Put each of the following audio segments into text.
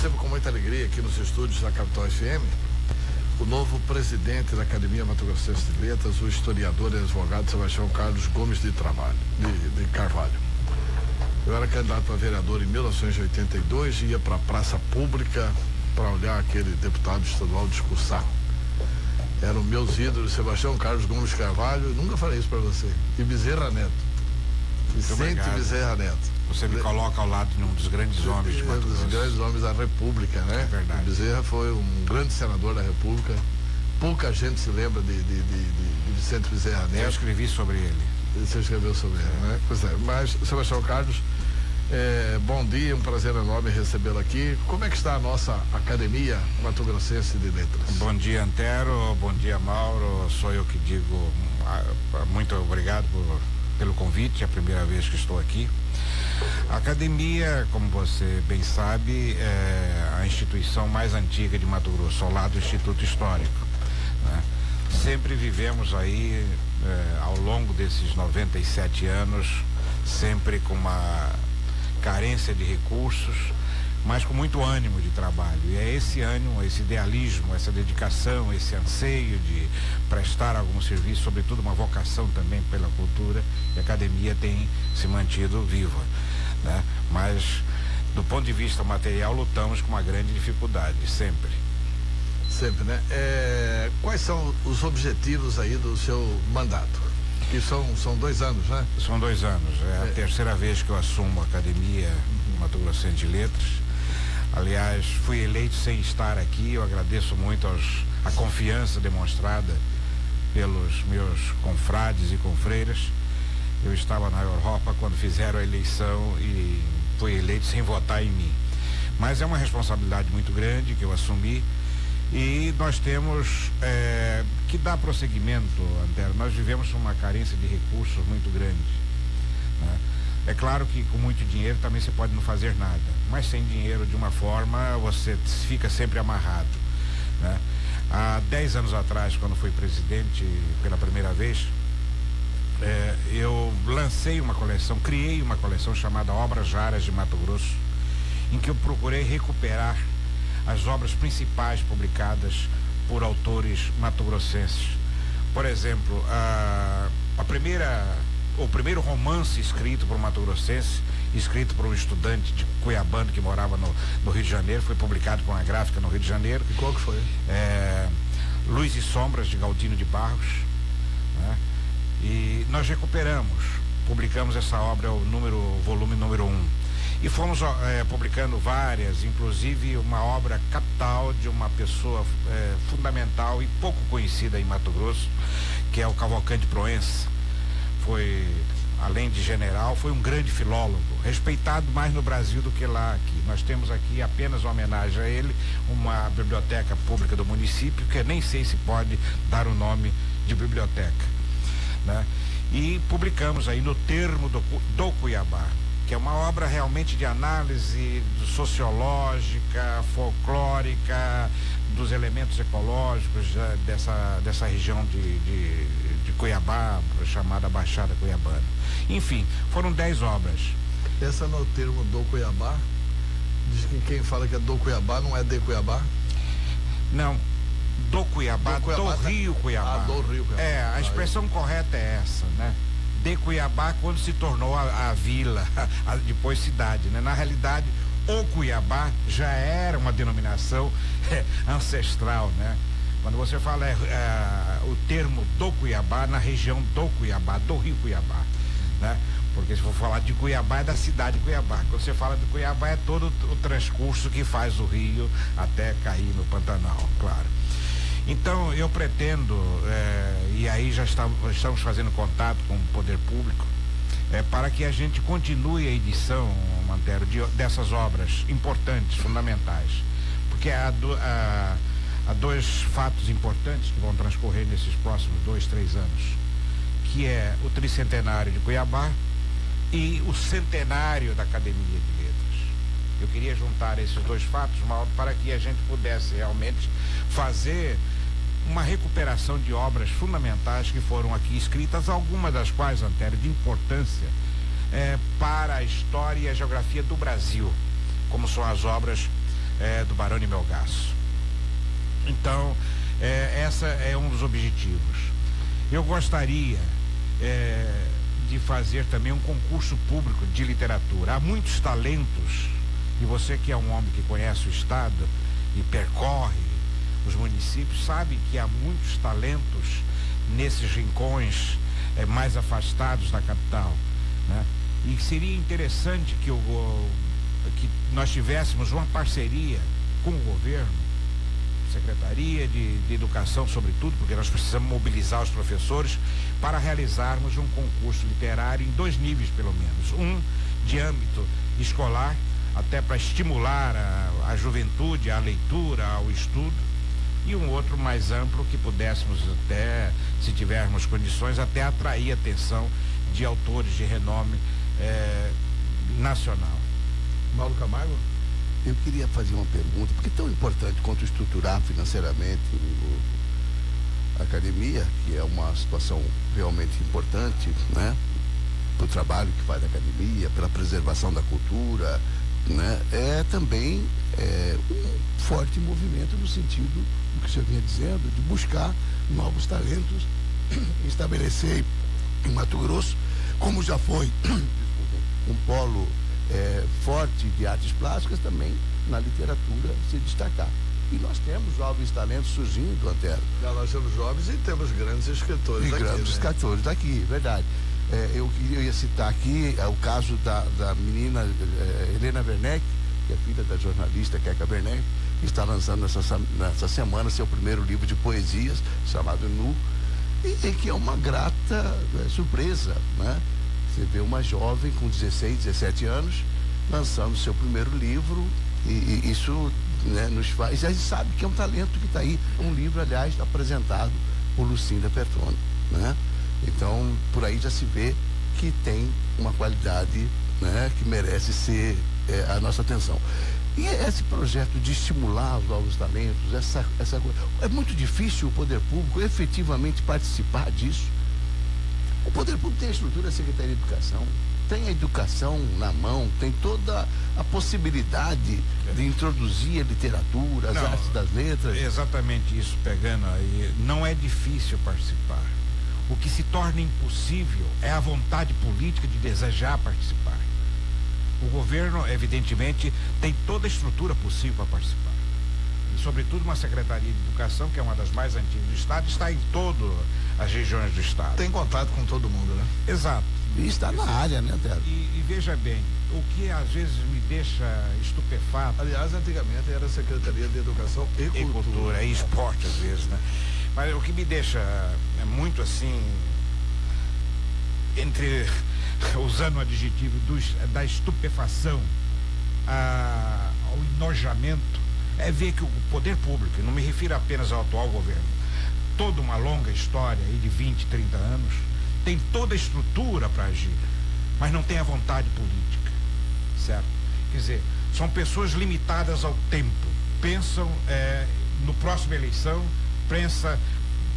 recebo com muita alegria aqui nos estúdios da Capital FM o novo presidente da Academia Mato Grossense de Letras, o historiador e advogado Sebastião Carlos Gomes de Carvalho. Eu era candidato a vereador em 1982 e ia para a praça pública para olhar aquele deputado estadual discursar. Eram meus ídolos, Sebastião Carlos Gomes de Carvalho, eu nunca falei isso para você, e Bezerra Neto. Vicente Bezerra Neto. Você me coloca ao lado de um dos grandes homens de Mato Grosso. Um dos grandes homens da República, né? É verdade. O Bezerra foi um grande senador da República. Pouca gente se lembra de Vicente Bezerra Neto. Eu escrevi sobre ele. Você escreveu sobre ele, né? Pois é. Mas, Sebastião Carlos, bom dia, um prazer enorme recebê-lo aqui. Como é que está a nossa Academia Mato Grossense de Letras? Bom dia, Antero. Bom dia, Mauro. Sou eu que digo muito obrigado pelo convite, é a primeira vez que estou aqui. A academia, como você bem sabe, é a instituição mais antiga de Mato Grosso, ao lado do Instituto Histórico, né? Sempre vivemos aí, ao longo desses 97 anos, sempre com uma carência de recursos, mas com muito ânimo de trabalho. E é esse ânimo, esse idealismo, essa dedicação, esse anseio de prestar algum serviço, sobretudo uma vocação também pela cultura, que a academia tem se mantido viva, né? Mas, do ponto de vista material, lutamos com uma grande dificuldade, sempre. Sempre, né? Quais são os objetivos aí do seu mandato? Que são 2 anos, né? São 2 anos. É a terceira vez que eu assumo a Academia Mato Grossense de Letras. Aliás, fui eleito sem estar aqui. Eu agradeço muito a confiança demonstrada pelos meus confrades e confreiras. Eu estava na Europa quando fizeram a eleição e fui eleito sem votar em mim. Mas é uma responsabilidade muito grande que eu assumi e nós temos que dar prosseguimento, Antero. Nós vivemos uma carência de recursos muito grande, né? É claro que com muito dinheiro também você pode não fazer nada, mas sem dinheiro, de uma forma, você fica sempre amarrado, né? Há 10 anos atrás, quando fui presidente pela primeira vez, eu lancei uma coleção, criei uma coleção chamada Obras Raras de Mato Grosso, em que eu procurei recuperar as obras principais publicadas por autores matogrossenses. Por exemplo, o primeiro romance escrito por um matogrossense, escrito por um estudante de cuiabano que morava no Rio de Janeiro, foi publicado por uma gráfica no Rio de Janeiro. E qual que foi? Luz e Sombras, de Galdino de Barros, né? E nós recuperamos, publicamos essa obra, volume número 1. E fomos publicando várias, inclusive uma obra capital de uma pessoa fundamental e pouco conhecida em Mato Grosso, que é o Cavalcante Proença. Foi, além de general, foi um grande filólogo, respeitado mais no Brasil do que lá aqui. Nós temos aqui apenas uma homenagem a ele, uma biblioteca pública do município, que nem sei se pode dar o nome de biblioteca, né? E publicamos aí no Termo do Cuiabá, que é uma obra realmente de análise sociológica, folclórica, dos elementos ecológicos dessa região de Cuiabá, chamada Baixada Cuiabana. Enfim, foram 10 obras. Essa no Termo do Cuiabá, diz que quem fala que é do Cuiabá não é de Cuiabá? Não, do Cuiabá, do Rio Cuiabá. Do Rio Cuiabá. A expressão correta é essa, né? De Cuiabá, quando se tornou a vila, depois cidade, né? Na realidade, o Cuiabá já era uma denominação ancestral, né? Quando você fala o termo do Cuiabá, na região do Cuiabá, do Rio Cuiabá, né? Porque se for falar de Cuiabá, é da cidade de Cuiabá. Quando você fala de Cuiabá, é todo o transcurso que faz o rio até cair no Pantanal, claro. Então, eu pretendo, e aí já estamos fazendo contato com o poder público, para que a gente continue a edição, Antero, dessas obras importantes, fundamentais. Porque há 2 fatos importantes que vão transcorrer nesses próximos 2, 3 anos, que é o tricentenário de Cuiabá e o centenário da Academia de Letras. Eu queria juntar esses 2 fatos, Mauro, para que a gente pudesse realmente fazer uma recuperação de obras fundamentais que foram aqui escritas, algumas das quais, Antero, de importância para a história e a geografia do Brasil, como são as obras do Barão de Melgaço. Então, essa é um dos objetivos. Eu gostaria de fazer também um concurso público de literatura. Há muitos talentos, e você que é um homem que conhece o estado e percorre os municípios, sabe que há muitos talentos nesses rincões mais afastados da capital, né? E seria interessante que nós tivéssemos uma parceria com o governo, Secretaria de Educação sobretudo, porque nós precisamos mobilizar os professores para realizarmos um concurso literário em 2 níveis pelo menos. Um de âmbito escolar, até para estimular a juventude, a leitura, ao estudo, e um outro mais amplo que pudéssemos até, se tivermos condições, até atrair a atenção de autores de renome nacional. Mauro Camargo? Eu queria fazer uma pergunta, porque é tão importante quanto estruturar financeiramente a academia, que é uma situação realmente importante, né? Para o trabalho que faz a academia, pela preservação da cultura, né? É também um forte movimento no sentido do que o senhor vinha dizendo, de buscar novos talentos, estabelecer em Mato Grosso, como já foi um polo forte de artes plásticas, também na literatura se destacar. E nós temos jovens talentos surgindo, Antero. Nós temos jovens e temos grandes escritores daqui. Grandes escritores daqui, verdade. Eu ia citar aqui o caso da menina Helena Werneck, que é filha da jornalista Queca Werneck, que está lançando nessa semana seu primeiro livro de poesias, chamado Nu, e que é uma grata surpresa, né? Você vê uma jovem com 16, 17 anos lançando seu primeiro livro, e isso, né, nos faz. A gente sabe que é um talento que está aí. Um livro, aliás, apresentado por Lucinda Pertoni, né? Então, por aí já se vê que tem uma qualidade, né, que merece ser a nossa atenção. E esse projeto de estimular os novos talentos, é muito difícil o poder público efetivamente participar disso. O poder público tem a estrutura da Secretaria de Educação, tem a educação na mão, tem toda a possibilidade de introduzir a literatura, as artes das letras. Exatamente isso, pegando aí, não é difícil participar. O que se torna impossível é a vontade política de desejar participar. O governo, evidentemente, tem toda a estrutura possível para participar. E, sobretudo, uma Secretaria de Educação, que é uma das mais antigas do Estado, está em todas as regiões do Estado. Tem contato com todo mundo, né? Exato. E está na área, né, Antero? E veja bem, o que às vezes me deixa estupefato... Aliás, antigamente era a Secretaria de Educação e Cultura. E esporte, às vezes, né? Mas o que me deixa muito assim, usando o adjetivo da estupefação ao enojamento, é ver que o poder público, e não me refiro apenas ao atual governo, toda uma longa história aí de 20, 30 anos, tem toda a estrutura para agir, mas não tem a vontade política, certo? Quer dizer, são pessoas limitadas ao tempo, pensam no próxima eleição, pensa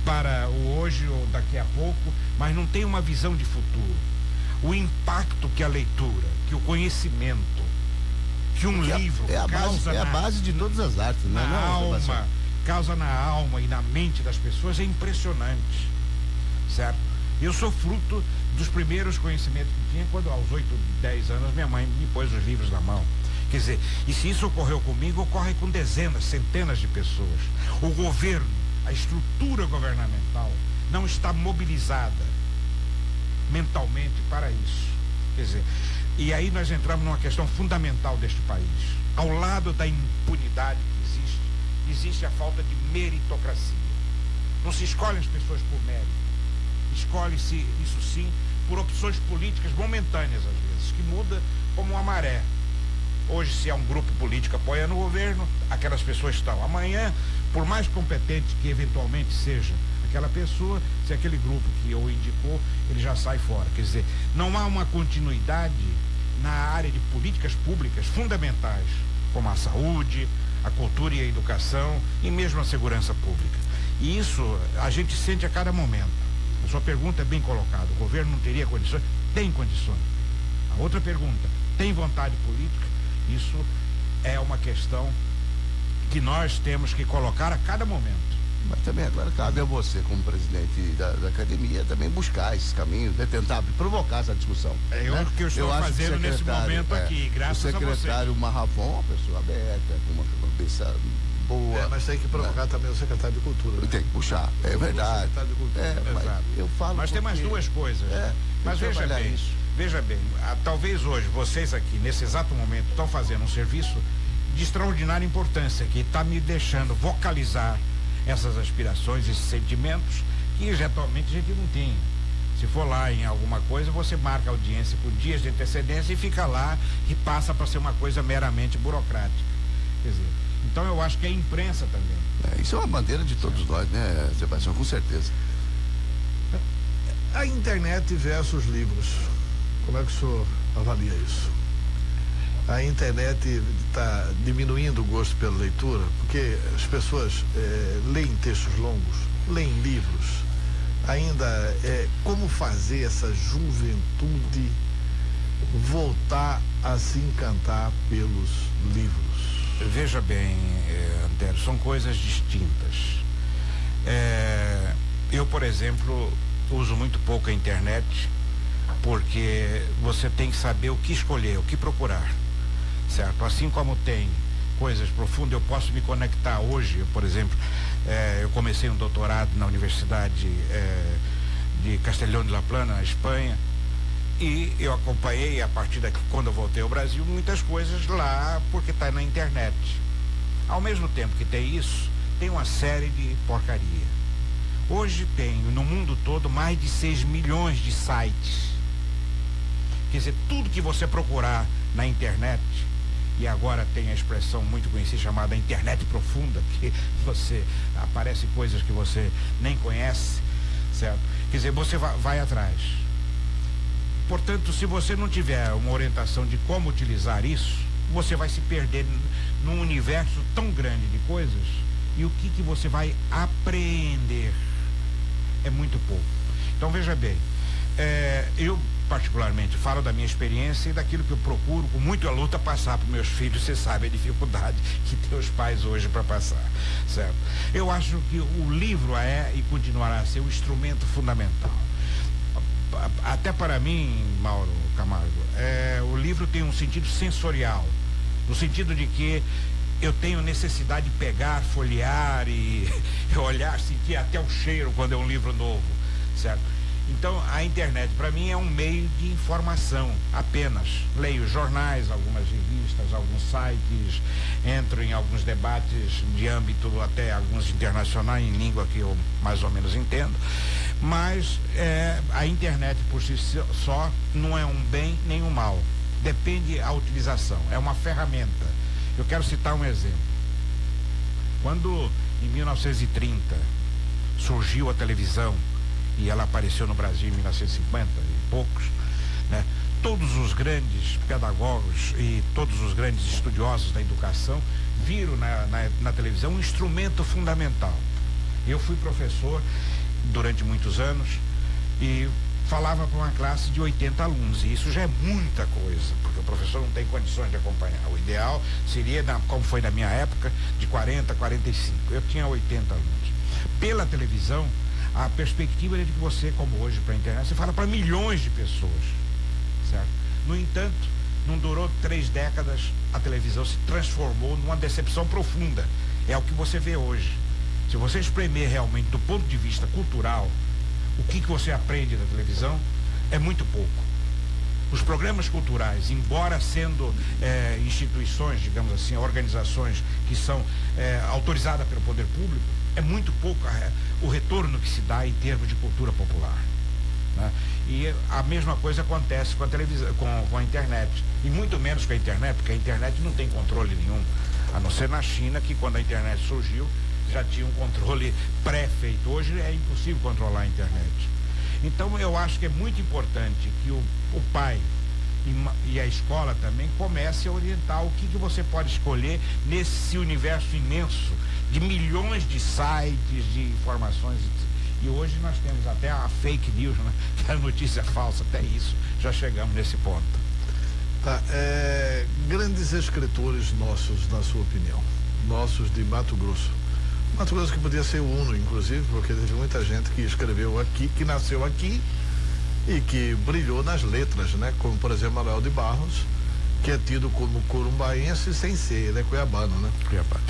para o hoje ou daqui a pouco, mas não tem uma visão de futuro. O impacto que a leitura, que o conhecimento, que um livro causa a base de todas as artes, né? Na alma, causa na alma e na mente das pessoas é impressionante, certo? Eu sou fruto dos primeiros conhecimentos que tinha quando aos 8, 10 anos minha mãe me pôs os livros na mão. Quer dizer, e se isso ocorreu comigo, ocorre com dezenas, centenas de pessoas. O governo, a estrutura governamental não está mobilizada mentalmente para isso. Quer dizer, e aí nós entramos numa questão fundamental deste país. Ao lado da impunidade que existe a falta de meritocracia. Não se escolhem as pessoas por mérito. Escolhe-se, isso sim, por opções políticas momentâneas às vezes, que muda como uma maré. Hoje, se há um grupo político apoiando o governo, aquelas pessoas estão. Amanhã, por mais competente que eventualmente seja aquela pessoa, se aquele grupo que o indicou, ele já sai fora. Quer dizer, não há uma continuidade na área de políticas públicas fundamentais, como a saúde, a cultura e a educação e mesmo a segurança pública. E isso a gente sente a cada momento. A sua pergunta é bem colocada. O governo não teria condições? Tem condições. A outra pergunta, tem vontade política? Isso é uma questão que nós temos que colocar a cada momento. Mas também agora cabe a você, como presidente da academia, também buscar esses caminhos, né? Tentar provocar essa discussão. É o que eu estou fazendo nesse momento aqui, graças a você. O secretário Marravon, uma pessoa aberta, com uma cabeça boa. Mas tem que provocar também o secretário de Cultura. Né? Tem que puxar, é verdade. O secretário de Cultura. Mas tem mais duas coisas. Mas veja bem, talvez hoje vocês aqui, nesse exato momento, estão fazendo um serviço de extraordinária importância, que está me deixando vocalizar essas aspirações, esses sentimentos que eventualmente a gente não tem. Se for lá em alguma coisa, você marca a audiência com dias de antecedência e fica lá e passa para ser uma coisa meramente burocrática. Quer dizer, então eu acho que a imprensa também. Isso é uma bandeira de todos nós, né, Sebastião? Com certeza. A internet versus livros. Como é que o senhor avalia isso? A internet está diminuindo o gosto pela leitura, porque as pessoas leem textos longos, leem livros. Ainda como fazer essa juventude voltar a se encantar pelos livros? Veja bem, Antero, são coisas distintas. Eu, por exemplo, uso muito pouco a internet, porque você tem que saber o que escolher, o que procurar. Certo? Assim como tem coisas profundas, eu posso me conectar hoje, por exemplo, eu comecei um doutorado na Universidade de Castellón de la Plana, na Espanha, e eu acompanhei, a partir daqui, quando eu voltei ao Brasil, muitas coisas lá, porque está na internet. Ao mesmo tempo que tem isso, tem uma série de porcaria. Hoje tem, no mundo todo, mais de 6 milhões de sites. Quer dizer, tudo que você procurar na internet, e agora tem a expressão muito conhecida chamada internet profunda, que aparecem coisas que você nem conhece, certo? Quer dizer, você vai atrás. Portanto, se você não tiver uma orientação de como utilizar isso, você vai se perder num universo tão grande de coisas, e o que você vai apreender é muito pouco. Então, veja bem, eu particularmente falo da minha experiência e daquilo que eu procuro com muita luta passar para meus filhos. Você sabe a dificuldade que tem os pais hoje para passar, certo? Eu acho que o livro é e continuará a ser um instrumento fundamental. Até para mim, Mauro Camargo, o livro tem um sentido sensorial, no sentido de que eu tenho necessidade de pegar, folhear e olhar, sentir até o cheiro quando é um livro novo, certo? Então, a internet, para mim, é um meio de informação, apenas. Leio jornais, algumas revistas, alguns sites, entro em alguns debates de âmbito até alguns internacionais, em língua que eu mais ou menos entendo. Mas a internet, por si só, não é um bem nem um mal. Depende da utilização, é uma ferramenta. Eu quero citar um exemplo. Quando, em 1930, surgiu a televisão, e ela apareceu no Brasil em 1950 e poucos, né? Todos os grandes pedagogos e todos os grandes estudiosos da educação viram na televisão um instrumento fundamental. Eu fui professor durante muitos anos e falava para uma classe de 80 alunos, e isso já é muita coisa, porque o professor não tem condições de acompanhar. O ideal seria, como foi na minha época, de 40, 45. Eu tinha 80 alunos. Pela televisão, a perspectiva é de que você, como hoje para a internet, você fala para milhões de pessoas, certo? No entanto, não durou 3 décadas, a televisão se transformou numa decepção profunda. É o que você vê hoje. Se você espremer realmente do ponto de vista cultural, o que você aprende da televisão é muito pouco. Os programas culturais, embora sendo instituições, digamos assim, organizações que são autorizadas pelo poder público, é muito pouco o retorno que se dá em termos de cultura popular, né? E a mesma coisa acontece com a televisão, com a internet, e muito menos com a internet, porque a internet não tem controle nenhum, a não ser na China, que quando a internet surgiu já tinha um controle pré-feito. Hoje é impossível controlar a internet. Então eu acho que é muito importante que o pai e a escola também comece a orientar o que você pode escolher nesse universo imenso de milhões de sites, de informações. E hoje nós temos até a fake news, né? Que é a notícia falsa, até isso, já chegamos nesse ponto. Tá, grandes escritores nossos, na sua opinião. nossos de Mato Grosso. Mato Grosso que podia ser uno, inclusive, porque teve muita gente que escreveu aqui, que nasceu aqui e que brilhou nas letras, né? Como, por exemplo, Manuel de Barros, que é tido como corumbaense sem ser, ele é cuiabano, né? Cuiabano.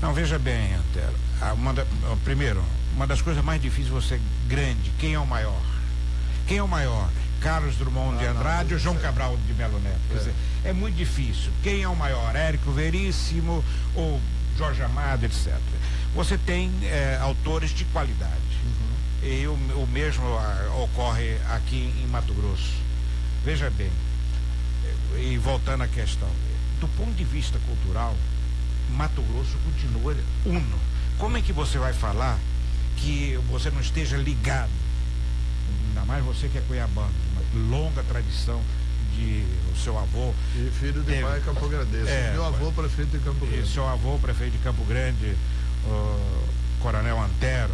Não, veja bem, Antero, primeiro, uma das coisas mais difíceis é você grande, quem é o maior? Quem é o maior? Carlos Drummond de Andrade ou João Cabral de Melo Neto? Quer dizer, é muito difícil. Quem é o maior? Érico Veríssimo ou Jorge Amado, etc. Você tem autores de qualidade. E o mesmo ocorre aqui em Mato Grosso. Veja bem, e voltando à questão, do ponto de vista cultural, Mato Grosso continua uno. Como é que você vai falar que você não esteja ligado? Ainda mais você que é cuiabano, uma longa tradição de o seu avô. E filho de pai campograndense. Meu avô prefeito de Campo Grande. Seu avô prefeito de Campo Grande, Coronel Antero,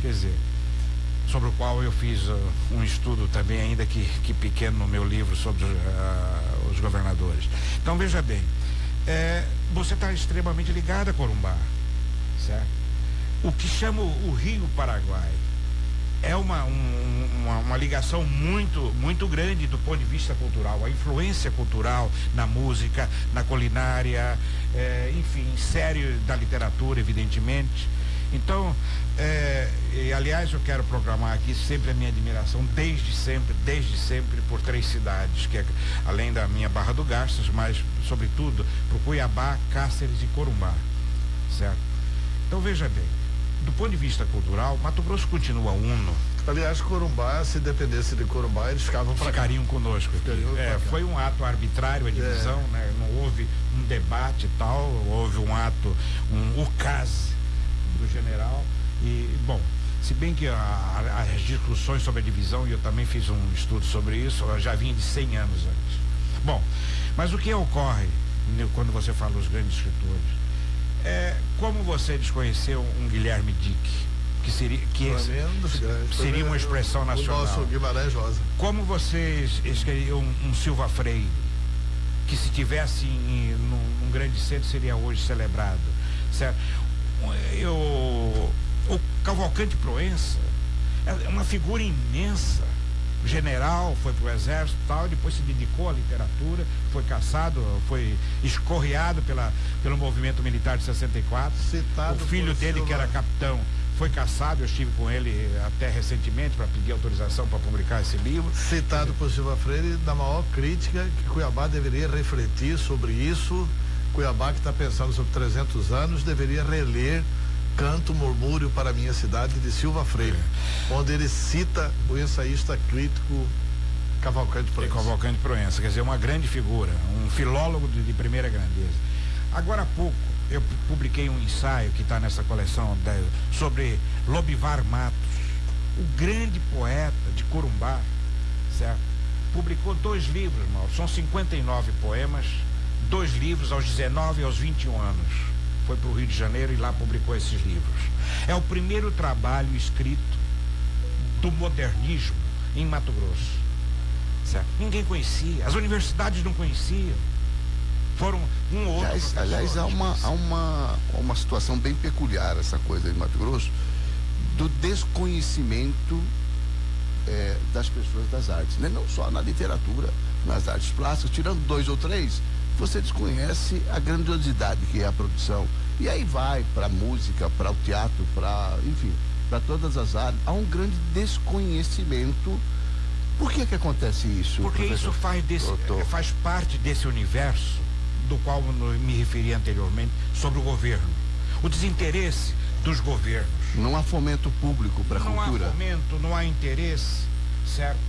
quer dizer, sobre o qual eu fiz um estudo também, ainda que pequeno, no meu livro sobre os governadores. Então veja bem, você está extremamente ligado a Corumbá, certo? O que chama o Rio Paraguai é uma ligação muito grande do ponto de vista cultural, a influência cultural na música, na culinária, enfim, em série da literatura, evidentemente. Então, e, aliás, eu quero proclamar aqui sempre a minha admiração, desde sempre, por 3 cidades, que é, além da minha Barra do Garças, mas, sobretudo, por Cuiabá, Cáceres e Corumbá, certo? Então, veja bem, do ponto de vista cultural, Mato Grosso continua uno. Aliás, Corumbá, se dependesse de Corumbá, eles ficariam conosco aqui. Foi um ato arbitrário a divisão, né? Não houve um debate e tal, houve um ato, um ucase do general. E, bom, se bem que as discussões sobre a divisão, e eu também fiz um estudo sobre isso, já vinha de 100 anos antes. Bom, mas o que ocorre quando você fala dos grandes escritores? Como você desconheceu um Guilherme Dick, que seria uma expressão nacional? O nosso Guimarães Rosa. Como você escreveu um Silva Freire, que se tivesse num grande centro seria hoje celebrado, certo? O Cavalcante Proença é uma figura imensa. General, foi pro exército e tal, depois se dedicou à literatura, foi caçado, foi escorreado pelo movimento militar de 64. O filho dele, que era capitão, foi caçado, eu estive com ele até recentemente para pedir autorização para publicar esse livro. Citado por Silva Freire, da maior crítica, que Cuiabá deveria refletir sobre isso. Cuiabá, que está pensando sobre 300 anos, deveria reler Canto Murmúrio para Minha Cidade, de Silva Freire, onde ele cita o ensaísta crítico Cavalcante Proença. Cavalcante Proença, quer dizer, uma grande figura, um filólogo de primeira grandeza. Agora há pouco, eu publiquei um ensaio que está nessa coleção sobre Lobivar Matos, o grande poeta de Corumbá, certo? Publicou 2 livros, Mauro, são 59 poemas, 2 livros aos 19 e aos 21 anos. Foi para o Rio de Janeiro e lá publicou esses livros. É o primeiro trabalho escrito do modernismo em Mato Grosso, certo? Ninguém conhecia, as universidades não conheciam. Foram um ou outro. Aliás, há uma situação bem peculiar, essa coisa em Mato Grosso, do desconhecimento das pessoas das artes, né? Não só na literatura, nas artes plásticas, tirando 2 ou 3, você desconhece a grandiosidade que é a produção. E aí vai para a música, para o teatro, enfim, para todas as áreas. Há um grande desconhecimento. Por que acontece isso? Porque isso faz parte desse universo do qual eu me referi anteriormente, sobre o governo. O desinteresse dos governos. Não há fomento público para a cultura. Não há fomento, não há interesse, certo?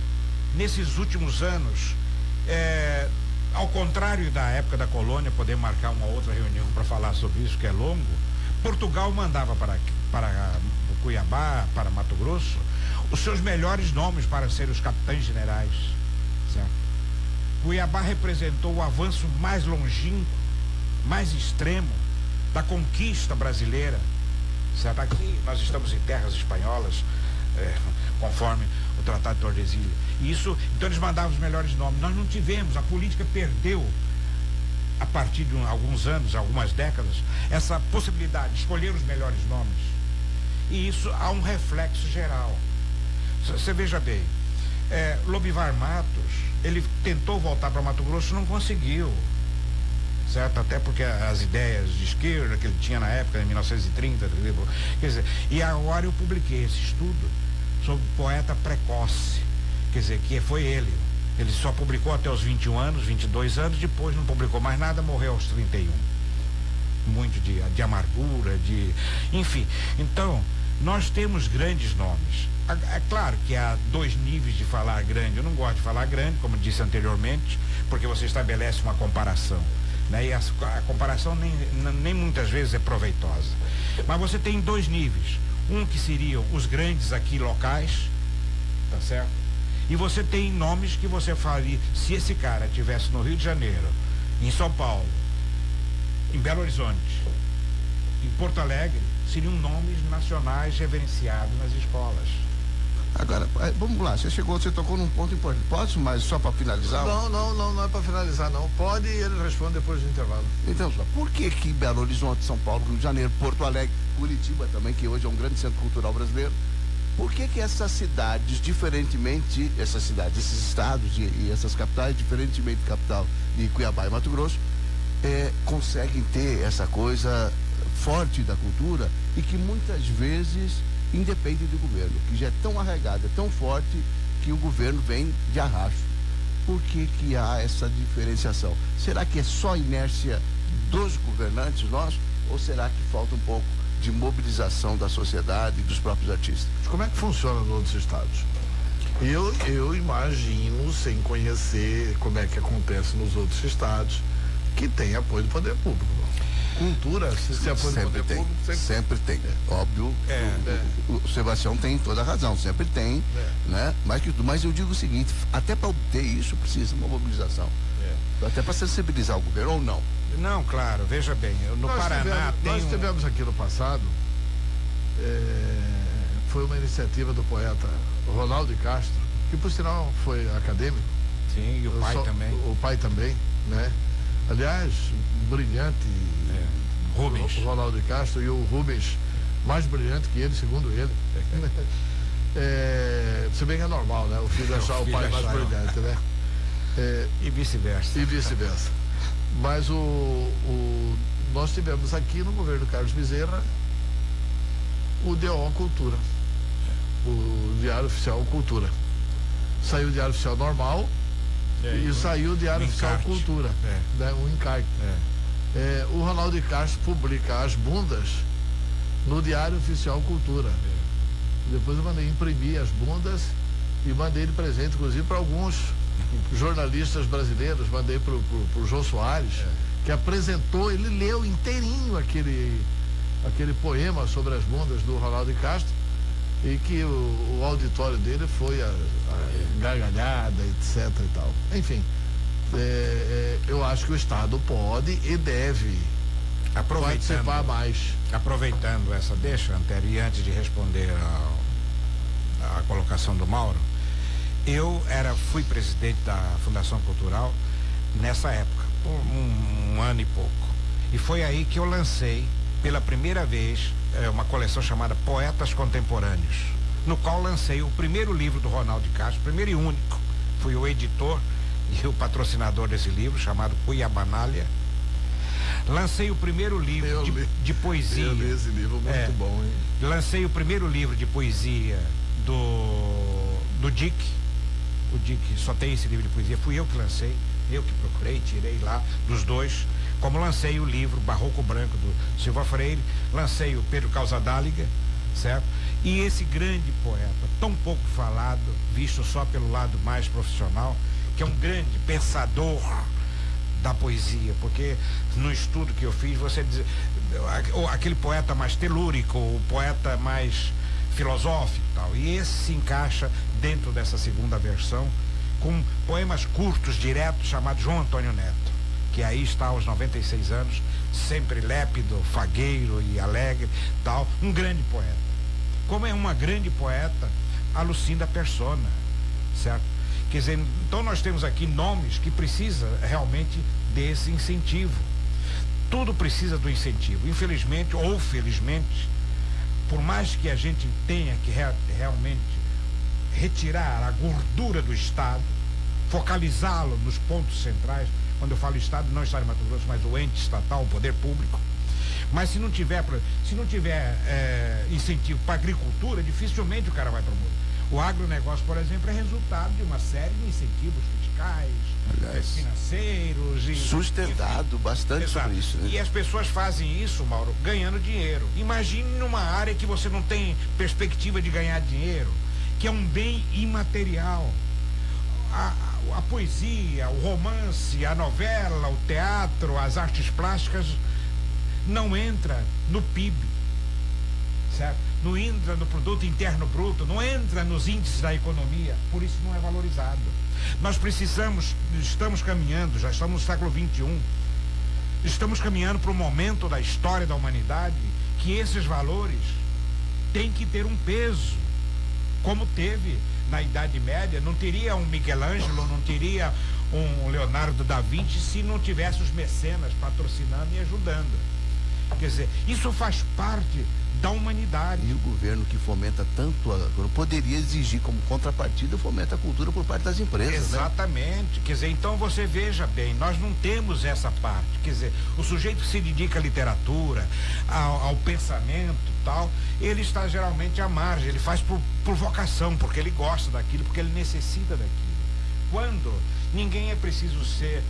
Nesses últimos anos, ao contrário da época da colônia, poder marcar uma outra reunião para falar sobre isso, que é longo, Portugal mandava para Cuiabá, para Mato Grosso, os seus melhores nomes para serem os capitães generais, certo? Cuiabá representou o avanço mais longínquo, mais extremo da conquista brasileira, certo? Aqui nós estamos em terras espanholas, conforme o Tratado de Tordesilhas. Isso, então eles mandavam os melhores nomes. Nós não tivemos, a política perdeu a partir de alguns anos, algumas décadas, essa possibilidade de escolher os melhores nomes. E isso há um reflexo geral. Você veja bem, Lobivar Matos, ele tentou voltar para Mato Grosso, não conseguiu, certo? Até porque as ideias de esquerda que ele tinha na época, em 1930, quer dizer, e agora eu publiquei esse estudo sobre poeta precoce, quer dizer, que foi ele. Ele só publicou até os 21 anos, 22 anos, depois não publicou mais nada, morreu aos 31. Muito de amargura, enfim. Então, nós temos grandes nomes. É claro que há dois níveis de falar grande. Eu não gosto de falar grande, como disse anteriormente, porque você estabelece uma comparação, né? E a comparação nem muitas vezes é proveitosa. Mas você tem dois níveis. Um que seriam os grandes aqui locais, tá certo? E você tem nomes que você faria, se esse cara estivesse no Rio de Janeiro, em São Paulo, em Belo Horizonte, em Porto Alegre, seriam nomes nacionais reverenciados nas escolas. Agora, vamos lá, você tocou num ponto importante. Posso, mas só para finalizar? Não é para finalizar, não. Pode e ele responde depois do intervalo. Então, por que Belo Horizonte, São Paulo, Rio de Janeiro, Porto Alegre, Curitiba também, que hoje é um grande centro cultural brasileiro, por que essas cidades, diferentemente, esses estados e essas capitais, diferentemente da capital de Cuiabá e Mato Grosso, conseguem ter essa coisa forte da cultura e que muitas vezes independe do governo, que já é tão arraigada, tão forte, que o governo vem de arrasto? Por que há essa diferenciação? Será que é só inércia dos governantes nossos, ou será que falta um pouco de mobilização da sociedade e dos próprios artistas? Como é que funciona nos outros estados? Eu imagino, sem conhecer como é que acontece nos outros estados, que tem apoio do poder público. Cultura, se apoio do poder público... Sempre tem. Óbvio, o Sebastião tem toda a razão, sempre tem, né? Mas eu digo o seguinte, até para obter isso precisa uma mobilização. Até para sensibilizar o governo, ou não? Não, claro, veja bem, nós tivemos aqui no passado, foi uma iniciativa do poeta Ronaldo de Castro, que por sinal foi acadêmico. Sim, e o pai também. O pai também, né? Aliás, brilhante Rubens. O Ronaldo de Castro, e o Rubens mais brilhante que ele, segundo ele. Se bem que é normal, né? O filho achar o pai mais brilhante, né? E vice-versa. Mas nós tivemos aqui no governo Carlos Bezerra o DO Cultura, o Diário Oficial Cultura. Saiu o Diário Oficial normal e saiu o Diário Oficial Cultura, né? Um encarte. O Ronaldo de Castro publica as bundas no Diário Oficial Cultura. Depois eu mandei imprimir as bundas e mandei de presente, inclusive, para alguns jornalistas brasileiros. Mandei para o João Soares, que apresentou, ele leu inteirinho aquele poema sobre as bundas do Ronaldo de Castro, e que o auditório dele foi a gargalhada, etc. e tal. Enfim, eu acho que o Estado pode e deve participar mais. Aproveitando essa deixa, Antero, e antes de responder a colocação do Mauro, eu fui presidente da Fundação Cultural nessa época, por um ano e pouco. E foi aí que eu lancei, pela primeira vez, uma coleção chamada Poetas Contemporâneos, no qual lancei o primeiro livro do Ronaldo de Castro, primeiro e único. Fui o editor e o patrocinador desse livro, chamado Cuiabanália. Lancei o primeiro livro de poesia. Eu li esse livro, muito bom, hein? Lancei o primeiro livro de poesia do Dick. O Dick só tem esse livro de poesia, fui eu que lancei, eu que procurei, tirei lá dos dois. Como lancei o livro Barroco Branco do Silva Freire, lancei o Pedro Causadáliga, certo? E esse grande poeta, tão pouco falado, visto só pelo lado mais profissional, que é um grande pensador da poesia, porque no estudo que eu fiz, você diz, aquele poeta mais telúrico, o poeta mais filosófico e tal, e esse se encaixa dentro dessa segunda versão, com poemas curtos, diretos, chamado João Antônio Neto, que aí está aos 96 anos, sempre lépido, fagueiro e alegre, tal, um grande poeta. Como é uma grande poeta, a Lucinda Persona, certo? Quer dizer, então nós temos aqui nomes que precisam realmente desse incentivo. Tudo precisa do incentivo. Infelizmente ou felizmente, por mais que a gente tenha que realmente retirar a gordura do Estado, focalizá-lo nos pontos centrais, quando eu falo Estado, não Estado de Mato Grosso, mas o ente estatal, o poder público. Mas se não tiver incentivo para a agricultura, dificilmente o cara vai para o mundo. O agronegócio, por exemplo, é resultado de uma série de incentivos fiscais, financeiros e sustentado bastante sobre isso, né? E as pessoas fazem isso, Mauro, ganhando dinheiro. Imagine numa área que você não tem perspectiva de ganhar dinheiro, que é um bem imaterial. A poesia, o romance, a novela, o teatro, as artes plásticas não entra no PIB, certo? Não entra no produto interno bruto, não entra nos índices da economia, por isso não é valorizado. Nós estamos caminhando, já estamos no século XXI, estamos caminhando para um momento da história da humanidade que esses valores têm que ter um peso, como teve na Idade Média. Não teria um Michelangelo, não teria um Leonardo da Vinci se não tivesse os mecenas patrocinando e ajudando. Quer dizer, isso faz parte da humanidade. E o governo que fomenta tanto poderia exigir como contrapartida, fomenta a cultura por parte das empresas. Exatamente, né? Quer dizer, então você veja bem, nós não temos essa parte. Quer dizer, o sujeito que se dedica à literatura, ao pensamento tal, ele está geralmente à margem, ele faz por vocação, porque ele gosta daquilo, porque ele necessita daquilo. Quando ninguém é preciso ser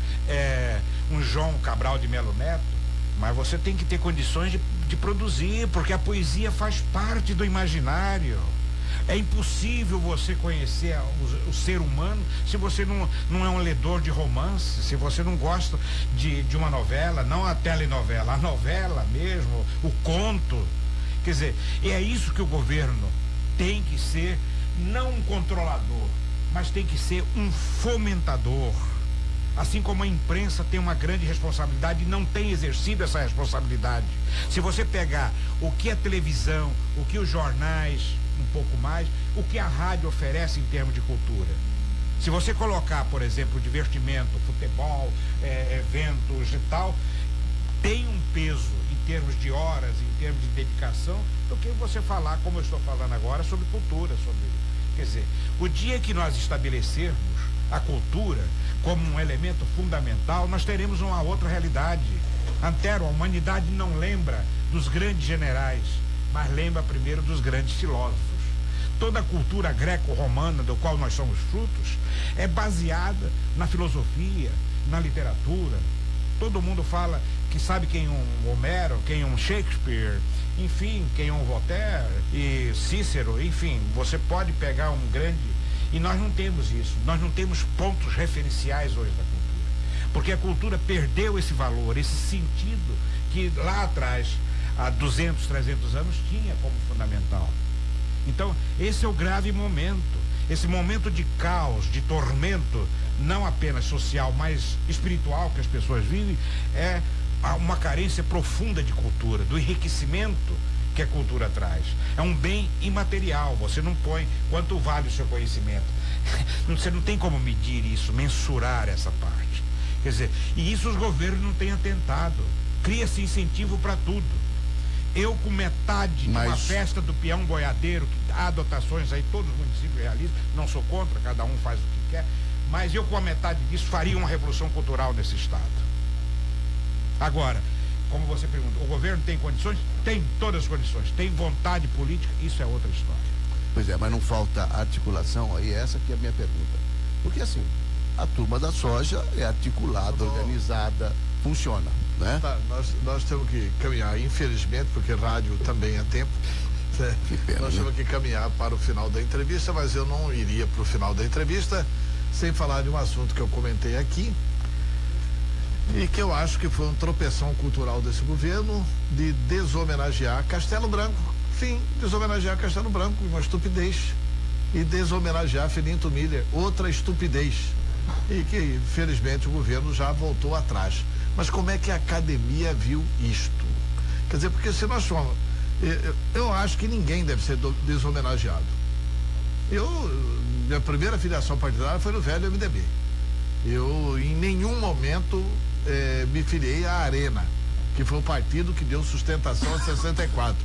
um João Cabral de Melo Neto, mas você tem que ter condições de produzir, porque a poesia faz parte do imaginário. É impossível você conhecer o ser humano se você não é um ledor de romance, se você não gosta de uma novela, não a telenovela, a novela mesmo, o conto. Quer dizer, é isso que o governo tem que ser, não um controlador, mas tem que ser um fomentador. Assim como a imprensa tem uma grande responsabilidade e não tem exercido essa responsabilidade. Se você pegar o que a televisão, o que os jornais, um pouco mais, o que a rádio oferece em termos de cultura. Se você colocar, por exemplo, divertimento, futebol, eventos e tal, tem um peso em termos de horas, em termos de dedicação, do que você falar, como eu estou falando agora, sobre cultura. Quer dizer, o dia que nós estabelecermos a cultura como um elemento fundamental, nós teremos uma outra realidade. Antero, a humanidade não lembra dos grandes generais, mas lembra primeiro dos grandes filósofos. Toda a cultura greco-romana, do qual nós somos frutos, é baseada na filosofia, na literatura. Todo mundo fala que sabe quem é um Homero, quem é um Shakespeare, enfim, quem é um Voltaire e Cícero, enfim, você pode pegar um grande... E nós não temos isso, nós não temos pontos referenciais hoje da cultura, porque a cultura perdeu esse valor, esse sentido que lá atrás, há 200, 300 anos, tinha como fundamental. Então, esse é o grave momento, esse momento de caos, de tormento, não apenas social, mas espiritual que as pessoas vivem, é uma carência profunda de cultura, do enriquecimento que a cultura traz. É um bem imaterial, você não põe quanto vale o seu conhecimento. Você não tem como medir isso, mensurar essa parte. Quer dizer, e isso os governos não têm atentado. Cria-se incentivo para tudo. Eu, com metade de uma festa do peão boiadeiro, que há dotações aí, todos os municípios realizam, não sou contra, cada um faz o que quer, mas eu, com a metade disso, faria uma revolução cultural nesse estado. Agora, como você pergunta, o governo tem condições? Tem todas as condições. Tem vontade política? Isso é outra história. Pois é, mas não falta articulação, aí essa que é a minha pergunta. Porque assim, a turma da soja é articulada, organizada, funciona, né? Tá, nós temos que caminhar, infelizmente, porque rádio também é tempo. Que pena, nós temos que caminhar para o final da entrevista, mas eu não iria para o final da entrevista sem falar de um assunto que eu comentei aqui, e que eu acho que foi um tropeção cultural desse governo de deshomenagear Castelo Branco. Sim, deshomenagear Castelo Branco, uma estupidez. E deshomenagear Filinto Miller, outra estupidez. E que, felizmente, o governo já voltou atrás. Mas como é que a academia viu isto? Quer dizer, porque se nós somos... Eu acho que ninguém deve ser deshomenageado. Eu minha primeira filiação partidária foi no velho MDB. Eu, em nenhum momento, me filiei à Arena, que foi o partido que deu sustentação a 64.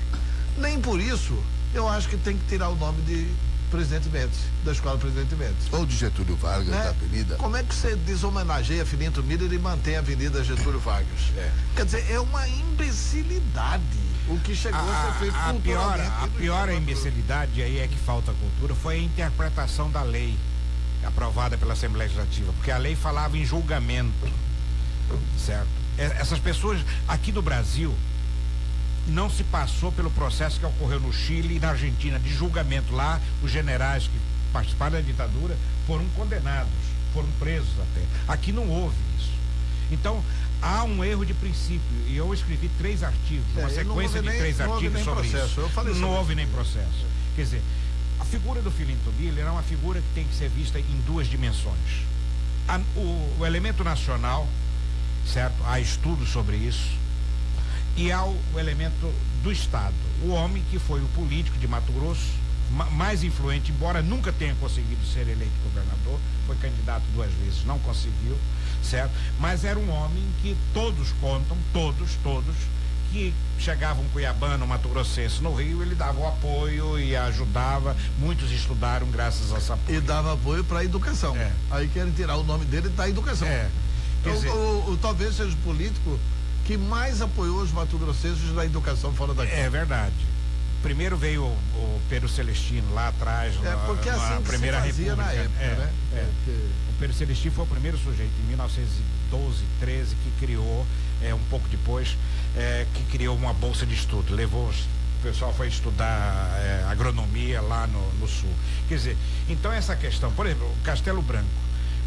Nem por isso, eu acho que tem que tirar o nome de Presidente Médici, da Escola Presidente Médici. Ou de Getúlio Vargas, né? Da Avenida. Como é que você deshomenageia Filinto Miller e mantém a Avenida Getúlio Vargas? Quer dizer, é uma imbecilidade o que chegou a ser feito culturalmente. A pior imbecilidade, aí é que falta cultura, foi a interpretação da lei aprovada pela Assembleia Legislativa, porque a lei falava em julgamento, certo? Essas pessoas aqui do Brasil não se passou pelo processo que ocorreu no Chile e na Argentina de julgamento. Lá os generais que participaram da ditadura foram condenados, foram presos até. Aqui não houve isso. Então há um erro de princípio, e eu escrevi 3 artigos, uma sequência de 3 artigos sobre isso. Não houve nem processo. Quer dizer, a figura do Filinto Miller é uma figura que tem que ser vista em 2 dimensões. O elemento nacional, certo? Há estudos sobre isso. E há o elemento do Estado. O homem que foi o político de Mato Grosso, mais influente, embora nunca tenha conseguido ser eleito governador, foi candidato 2 vezes, não conseguiu, certo? Mas era um homem que todos contam, todos, que chegava um cuiabano, Mato Grossense no Rio, ele dava o apoio e ajudava, muitos estudaram graças a essa apoio. E dava apoio para a educação. Aí querem tirar o nome dele da educação. Quer dizer, talvez seja o político que mais apoiou os mato-grossenses na educação fora daqui. É verdade. Primeiro veio o Pedro Celestino lá atrás, porque na assim Primeira se fazia República. Na época, né? O Pedro Celestino foi o primeiro sujeito, em 1912, 13, que criou, um pouco depois, que criou uma bolsa de estudo. O pessoal foi estudar agronomia lá no sul. Quer dizer, então essa questão, por exemplo, o Castelo Branco.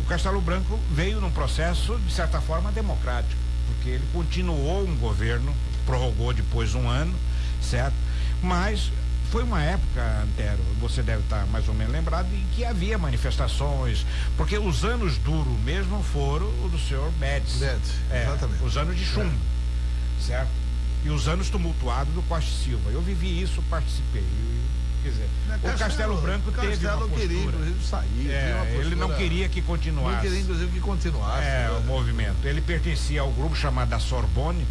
O Castelo Branco veio num processo, de certa forma, democrático, porque ele continuou um governo, prorrogou depois 1 ano, certo? Mas foi uma época, Antero, você deve estar mais ou menos lembrado, em que havia manifestações, porque os anos duros mesmo foram o do senhor Médici. Exatamente. Os anos de chumbo, certo? E os anos tumultuados do Costa e Silva. Eu vivi isso, participei. Quer dizer, o Castelo Branco teve uma postura. Queria, inclusive, sair. Ele não queria que continuasse. Não queria, inclusive, que continuasse. O movimento. Ele pertencia ao grupo chamado da Sorbonne,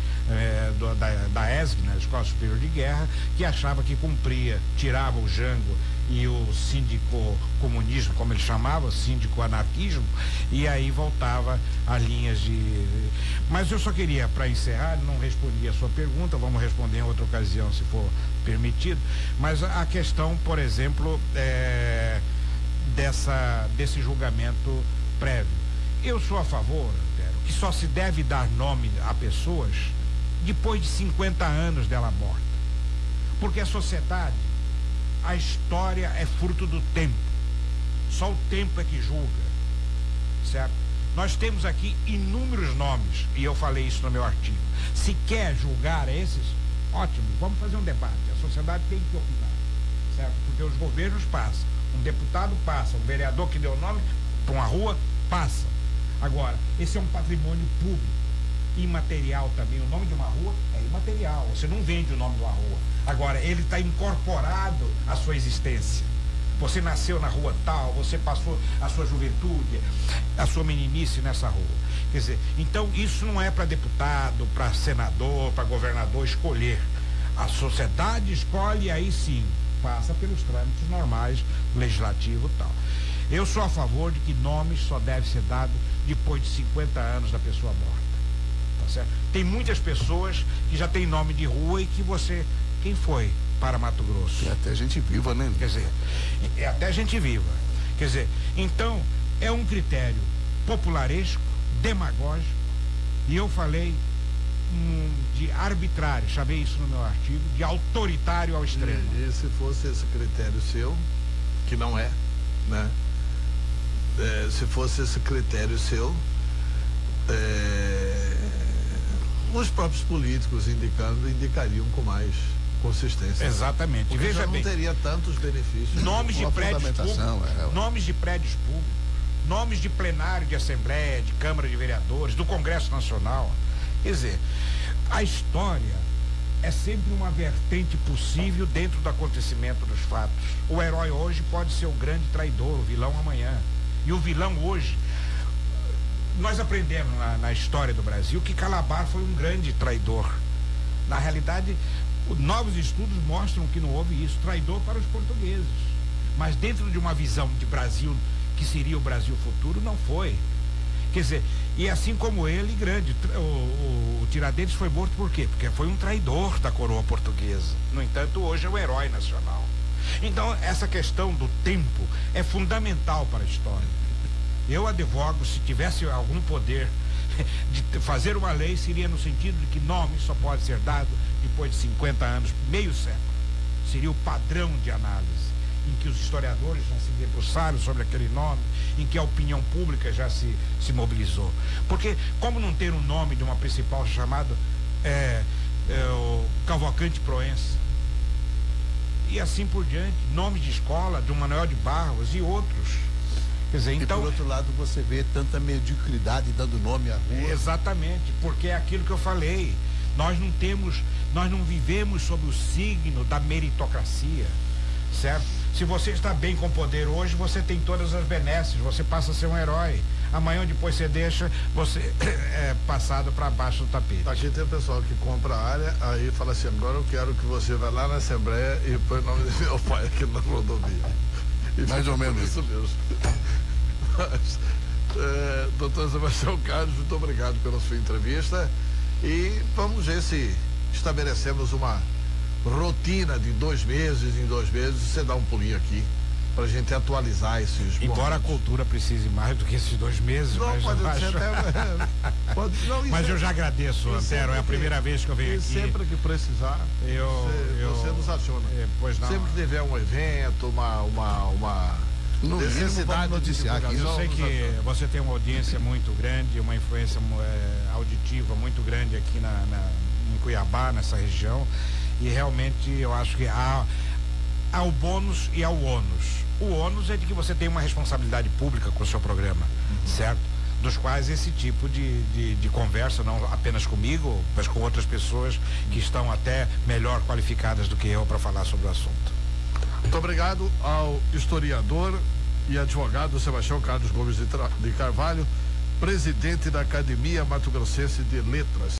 da ESG, né, Escola Superior de Guerra, que achava que cumpria, tirava o Jango e o síndico-comunismo, como ele chamava, síndico-anarquismo, e aí voltava a linhas de... Mas eu só queria, para encerrar, não respondi a sua pergunta, vamos responder em outra ocasião, se for permitido, mas a questão, por exemplo, desse julgamento prévio. Eu sou a favor, que só se deve dar nome a pessoas depois de 50 anos dela morta. Porque a sociedade, a história é fruto do tempo. Só o tempo é que julga, certo? Nós temos aqui inúmeros nomes, e eu falei isso no meu artigo. Se quer julgar esses, ótimo, vamos fazer um debate. A sociedade tem que opinar, certo? Porque os governos passam, um deputado passa, um vereador que deu nome para uma rua passa. Agora, esse é um patrimônio público, imaterial também. O nome de uma rua é imaterial, você não vende o nome de uma rua. Agora, ele está incorporado à sua existência. Você nasceu na rua tal, você passou a sua juventude, a sua meninice nessa rua. Quer dizer, então isso não é para deputado, para senador, para governador escolher. A sociedade escolhe, aí sim, passa pelos trâmites normais, legislativo e tal. Eu sou a favor de que nomes só devem ser dados depois de 50 anos da pessoa morta. Tá certo? Tem muitas pessoas que já têm nome de rua e que você... Quem foi para Mato Grosso? E até gente viva, né? Quer dizer, é até gente viva. Quer dizer, então, é um critério popularesco, demagógico, e eu falei de arbitrário, chamei isso no meu artigo, de autoritário ao extremo. E se fosse esse critério seu, que não é, né? Se fosse esse critério seu, os próprios políticos indicariam com mais consistência. Exatamente. Porque Veja já não bem, teria tantos benefícios. Nomes de prédios públicos, nomes de prédios públicos, nomes de plenário de Assembleia, de Câmara de Vereadores, do Congresso Nacional. Quer dizer, a história é sempre uma vertente possível dentro do acontecimento dos fatos. O herói hoje pode ser o grande traidor, o vilão amanhã. E o vilão hoje, nós aprendemos na história do Brasil que Calabar foi um grande traidor. Na realidade, novos estudos mostram que não houve isso, traidor para os portugueses. Mas dentro de uma visão de Brasil, que seria o Brasil futuro, não foi. Quer dizer, e assim como ele, grande, o Tiradentes foi morto por quê? Porque foi um traidor da coroa portuguesa. No entanto, hoje é o herói nacional. Então, essa questão do tempo é fundamental para a história. Eu advogo, se tivesse algum poder de fazer uma lei, seria no sentido de que nome só pode ser dado depois de 50 anos, meio século. Seria o padrão de análise, em que os historiadores já se debruçaram sobre aquele nome, em que a opinião pública já se mobilizou. Porque como não ter um nome de uma principal chamado o Cavalcante Proença? E assim por diante, nome de escola, de Manuel de Barros e outros. Quer dizer, então, e por outro lado você vê tanta mediocridade dando nome à rua. Exatamente, porque é aquilo que eu falei. Nós não vivemos sob o signo da meritocracia, certo? Se você está bem com poder hoje, você tem todas as benesses, você passa a ser um herói. Amanhã ou depois você deixa, você é passado para baixo do tapete. Aqui tem o pessoal que compra a área, aí fala assim, agora eu quero que você vá lá na Assembleia e põe o nome do meu pai aqui na rodovia. E mais ou menos isso mesmo. Mas, doutor Sebastião Carlos, muito obrigado pela sua entrevista e vamos ver se estabelecemos uma rotina de 2 meses, em 2 meses você dá um pulinho aqui pra gente atualizar esses Embora momentos. A cultura precise mais do que esses 2 meses, não, mas pode eu ser acho... até, não, mas eu já agradeço, Antero, é a primeira vez que eu venho aqui. Sempre que precisar, você nos aciona. Pois não. Sempre que tiver um evento, uma necessidade de noticiar aqui. Eu sei que você tem uma audiência muito grande, uma influência auditiva muito grande aqui em Cuiabá, nessa região, e realmente eu acho que há o bônus e há o ônus. O ônus é de que você tem uma responsabilidade pública com o seu programa, certo? Dos quais esse tipo de conversa, não apenas comigo, mas com outras pessoas que estão até melhor qualificadas do que eu para falar sobre o assunto. Muito obrigado ao historiador e advogado Sebastião Carlos Gomes de Carvalho, presidente da Academia Mato Grossense de Letras.